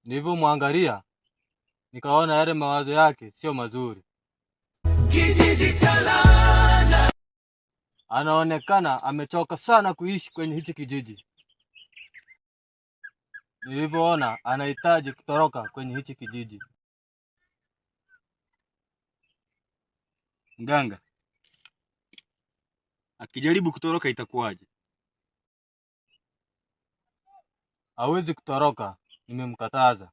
Nilivyomwangalia nikaona yale mawazo yake sio mazuri. Kijiji cha laana. Anaonekana amechoka sana kuishi kwenye hichi kijiji. Nilivyoona anahitaji kutoroka kwenye hichi kijiji. Mganga, akijaribu kutoroka itakuwaje? Hawezi kutoroka, nimemkataza.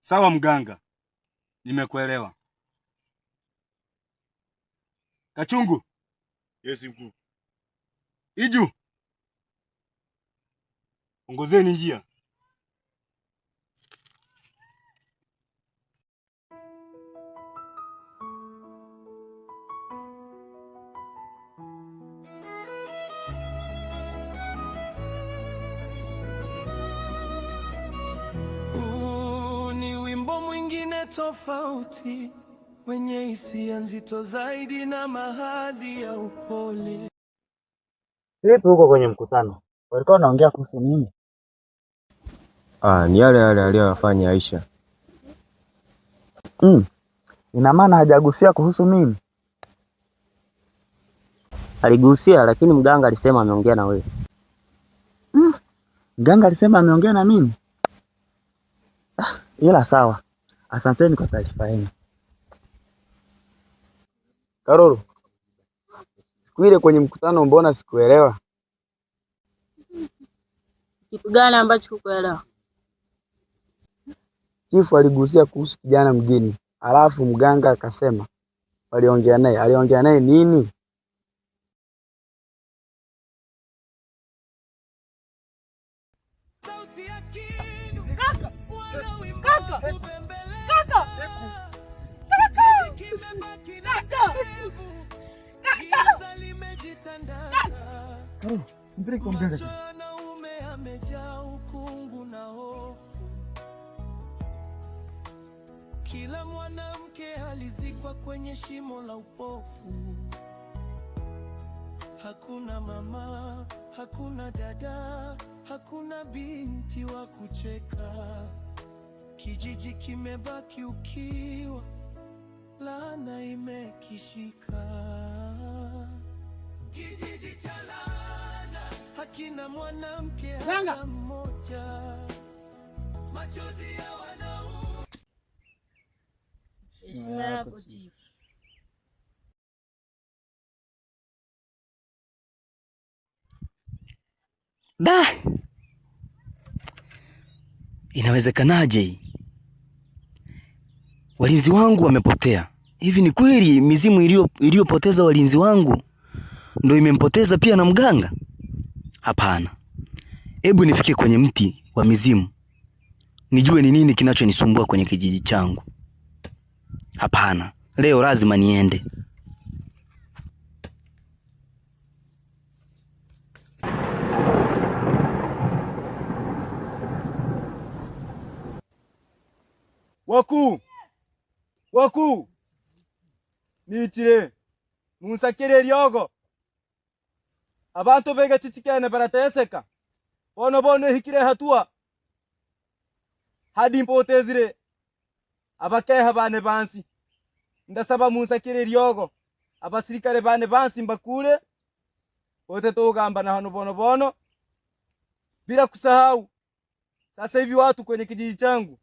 Sawa mganga, nimekuelewa. Kachungu. Yes mkuu. Iju, ongozeni njia. Ni wimbo mwingine tofauti wenye hisia nzito zaidi na mahadhi ya upole. Vipi huko kwenye mkutano? Walikuwa wanaongea kuhusu nini? Ni yale aliyofanya Aisha. Ina maana hajagusia kuhusu mimi? Aligusia, lakini mganga alisema ameongea na wewe. Mganga alisema ameongea na mimi? Ila sawa. Asanteni kwa taarifa yenu. Karolo, siku ile kwenye mkutano mbona sikuelewa? Kitu gani ambacho hukuelewa? Chifu aligusia kuhusu kijana mgeni, alafu mganga akasema waliongea naye. Aliongea naye nini? Kila mwanamke alizikwa kwenye shimo la upofu. Hakuna mama, hakuna dada, hakuna binti wa kucheka. Kijiji kimebaki ukiwa, laana imekishika. Kijiji cha laana, hakina mwanamke hata mmoja. Machozi ya wanaume. Da! Inawezekanaje? Walinzi wangu wamepotea. Hivi ni kweli mizimu iliyopoteza walinzi wangu ndio imempoteza pia na mganga? Hapana. Hebu nifike kwenye mti wa mizimu nijue ni nini kinachonisumbua kwenye kijiji changu. Hapana, leo lazima niende. Waku niitire munsakire ryogo abantu bega chichikene barateseka bono hikire hatua hadi mpotezire abakeha bane bansi. Ndasaba munsakire ryogo abasirikare bane bansi mbakule wote tugamba na hano bono bila kusahau. Sasa hivi watu kwenye kijiji changu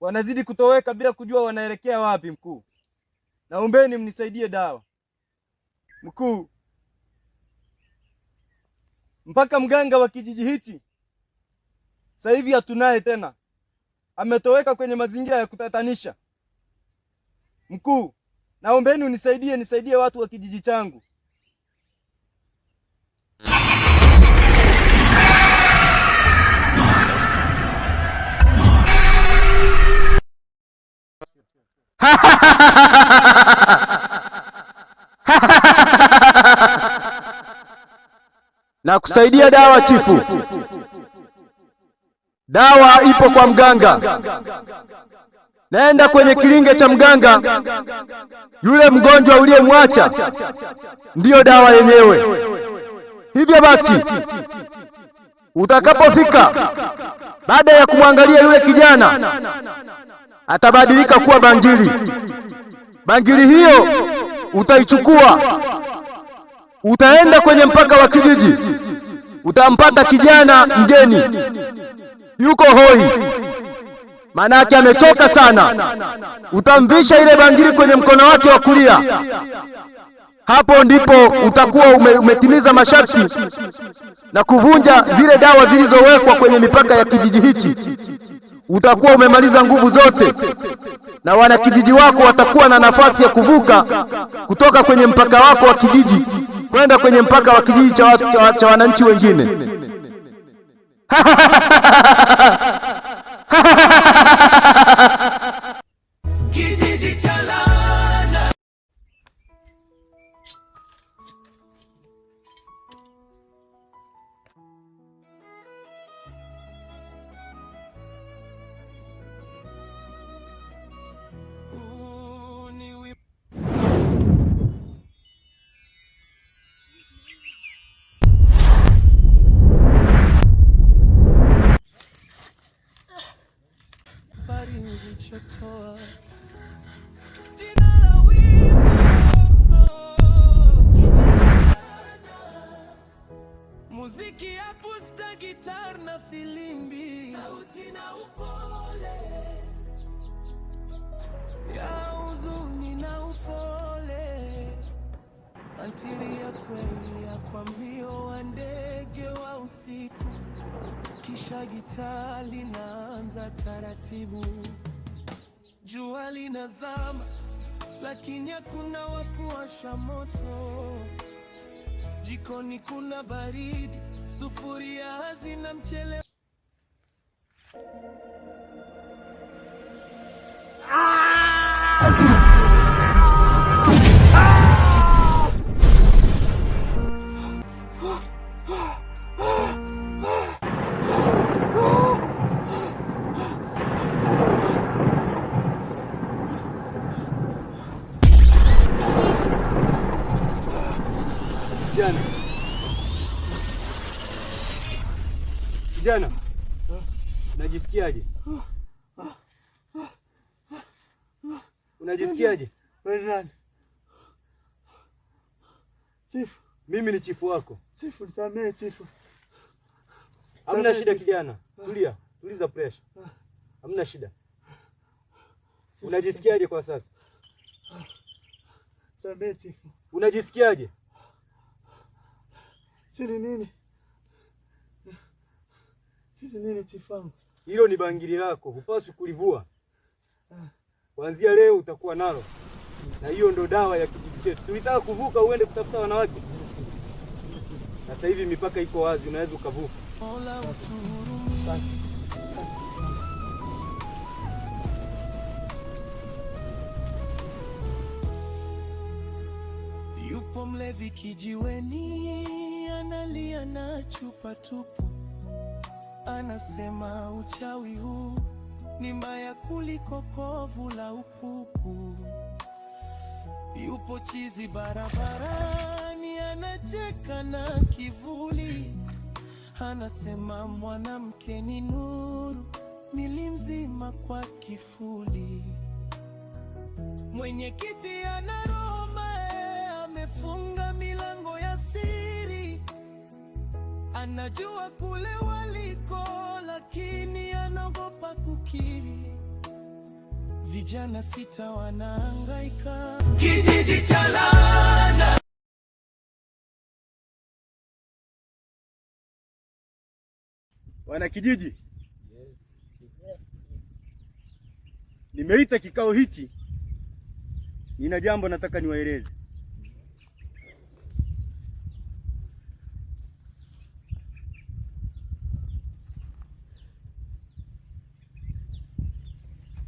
wanazidi kutoweka bila kujua wanaelekea wapi. Mkuu, naombeni mnisaidie dawa. Mkuu, mpaka mganga wa kijiji hichi sasa hivi hatunaye tena, ametoweka kwenye mazingira ya kutatanisha. Mkuu, naombeni nisaidie watu wa kijiji changu. Na kusaidia dawa chifu. Dawa ipo kwa mganga. Naenda kwenye kilinge cha mganga. Yule mgonjwa uliyemwacha ndiyo dawa yenyewe. Hivyo basi Utakapofika, baada ya kumwangalia yule kijana, atabadilika kuwa bangili. Bangili hiyo utaichukua, utaenda kwenye mpaka wa kijiji, utampata kijana mgeni, yuko hoi, manake amechoka sana. Utamvisha ile bangili kwenye mkono wake wa kulia. Hapo ndipo utakuwa umetimiza masharti na kuvunja zile dawa zilizowekwa kwenye mipaka ya kijiji hichi. Utakuwa umemaliza nguvu zote, na wanakijiji wako watakuwa na nafasi ya kuvuka kutoka kwenye mpaka wako wa kijiji kwenda kwenye mpaka wa kijiji cha wananchi wengine. Kijiji cha laana. Muziki ya pusta, gitar na filimbi, sauti na upole ya huzuni na upole, antiri ya kweli ya kwa mbio wa ndege wa usiku, kisha gitaa linaanza taratibu. Jua linazama lakini hakuna wa kuwasha moto. Jikoni kuna baridi, sufuria hazina mchele. Kijana, unajisikiaje? Unajisikiaje? Wewe nani? Chifu. Mimi ni chifu wako. Chifu, nisamehe chifu. Hamna shida kijana. Tulia, tuliza pressure. Hamna shida. Unajisikiaje kwa sasa? Nisamehe chifu. Unajisikiaje? Chini nini? Chini nini chifu? Hilo ni bangili lako, hupaswi kulivua. Kuanzia leo utakuwa nalo. Na hiyo ndo dawa ya kijiji chetu. Tulitaka kuvuka uende kutafuta wanawake. Sasa hivi mipaka iko wazi, unaweza ukavuka. Yupo mlevi kijiweni, analia na chupa tupu, anasema uchawi huu ni mbaya kuliko kovu la upupu. Yupo chizi barabarani, anacheka na kivuli, anasema mwanamke ni nuru, mili mzima kwa kifuli. Mwenyekiti ana roho mbaya, amefunga milango ya siri, anajua kule waliko, lakini anaogopa kukiri. Vijana 6 wanahangaika kijiji cha laana. Wana kijiji, nimeita kikao hichi, nina jambo nataka niwaeleze.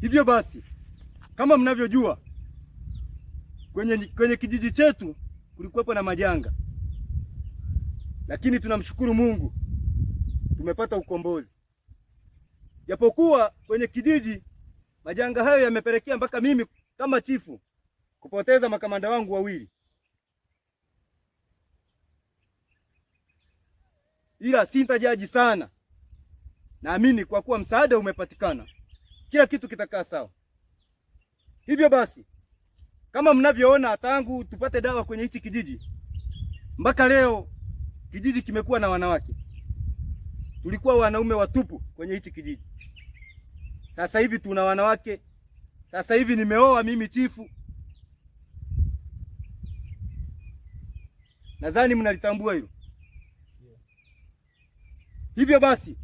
Hivyo basi, kama mnavyojua, kwenye kijiji chetu kulikuwepo na majanga, lakini tunamshukuru Mungu tumepata ukombozi. Japokuwa kwenye kijiji majanga hayo yamepelekea mpaka mimi kama chifu kupoteza makamanda wangu 2. ila sintajaji sana. Naamini kwa kuwa msaada umepatikana, kila kitu kitakaa sawa. Hivyo basi, kama mnavyoona, tangu tupate dawa kwenye hichi kijiji mpaka leo kijiji kimekuwa na wanawake. Tulikuwa wanaume watupu kwenye hichi kijiji. Sasa hivi tuna wanawake. Sasa hivi nimeoa mimi chifu. Nadhani mnalitambua hilo. Hivyo basi,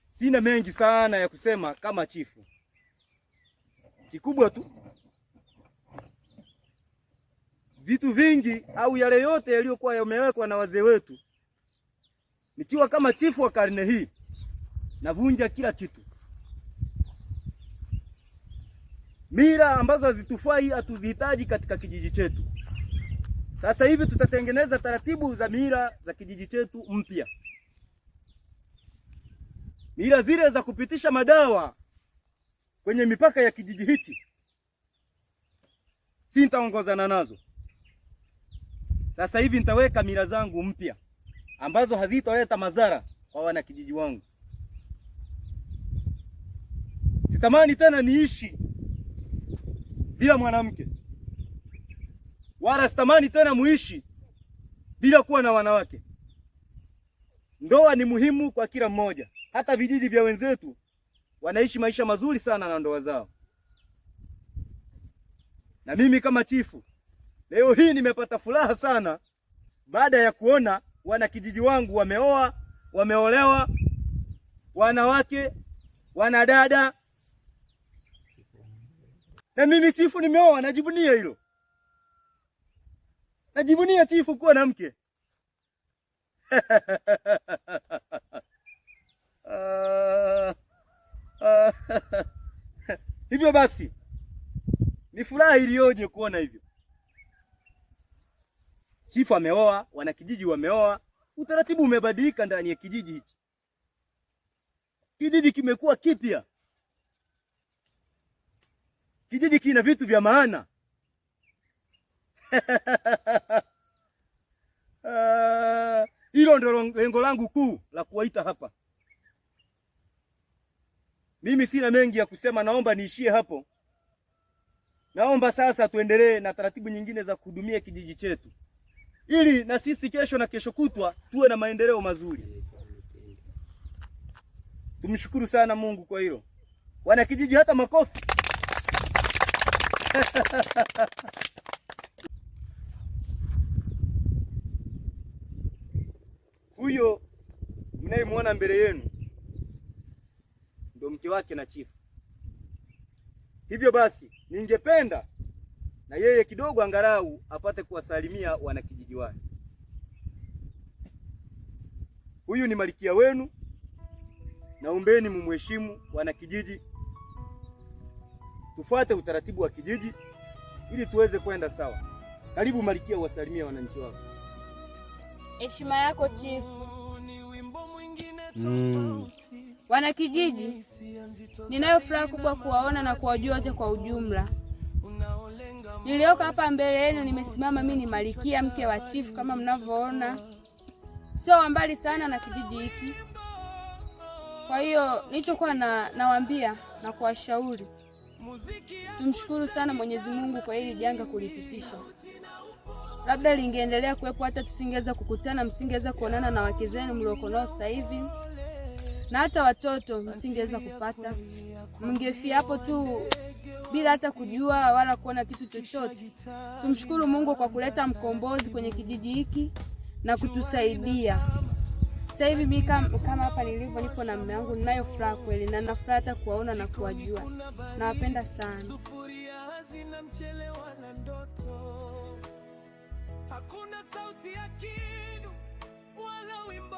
sina mengi sana ya kusema kama chifu. Kikubwa tu, vitu vingi au yale yote yaliyokuwa yamewekwa na wazee wetu, nikiwa kama chifu wa karne hii, navunja kila kitu. Mila ambazo hazitufai hatuzihitaji katika kijiji chetu. Sasa hivi tutatengeneza taratibu za mila za kijiji chetu mpya. Mila zile za kupitisha madawa kwenye mipaka ya kijiji hichi sintaongozana nazo. Sasa hivi nitaweka mila zangu mpya ambazo hazitoleta madhara kwa wanakijiji wangu. Sitamani tena niishi bila mwanamke, wala sitamani tena muishi bila kuwa na wanawake. Ndoa ni muhimu kwa kila mmoja. Hata vijiji vya wenzetu wanaishi maisha mazuri sana na ndoa zao. Na mimi kama chifu, leo hii nimepata furaha sana baada ya kuona wanakijiji wangu wameoa, wameolewa, wanawake, wanadada. Na mimi chifu nimeoa, najivunia hilo. Najivunia chifu kuwa na mke. Hivyo basi, ni furaha iliyoje kuona hivyo. Chifu ameoa, wanakijiji wameoa, utaratibu umebadilika ndani ya kijiji hichi. Kijiji kimekuwa kipya. Kijiji kina vitu vya maana. Hilo ndio lengo langu kuu la kuwaita hapa. Mimi sina mengi ya kusema, naomba niishie hapo. Naomba sasa tuendelee na taratibu nyingine za kuhudumia kijiji chetu, ili na sisi kesho na kesho kutwa tuwe na maendeleo mazuri. Tumshukuru sana Mungu kwa hilo. Wana kijiji hata makofi. Huyo mnayemwona mbele yenu ndo mke wake na chifu. Hivyo basi, ningependa na yeye kidogo angalau apate kuwasalimia wanakijiji wake. Huyu ni malkia wenu, naombeni mumheshimu wanakijiji. Tufuate utaratibu wa kijiji ili tuweze kwenda sawa. Karibu malkia, uwasalimie wananchi wako. Heshima yako chifu. Wanakijiji, ninayo furaha kubwa kuwaona na kuwajua wote kwa ujumla. Nilioka hapa mbele yenu nimesimama, mimi ni malkia, mke wa chifu. Kama mnavyoona, sio mbali sana na kijiji hiki. Kwa hiyo nilichokuwa nawaambia na kuwashauri, tumshukuru sana Mwenyezi Mungu kwa hili janga kulipitisha. Labda lingeendelea kuwepo, hata tusingeweza kukutana, msingeweza kuonana na wake zenu mlioko nao sasa hivi, na hata watoto msingeweza kupata. Mngefia hapo tu bila hata kujua wala kuona kitu chochote. Tumshukuru Mungu kwa kuleta mkombozi kwenye kijiji hiki na kutusaidia. Sasa hivi mimi kama hapa nilivyo, nipo na mume wangu, ninayo furaha kweli, na nina furaha hata kuwaona na kuwajua. Nawapenda sana. Hakuna sauti ya kinu wala wimbo.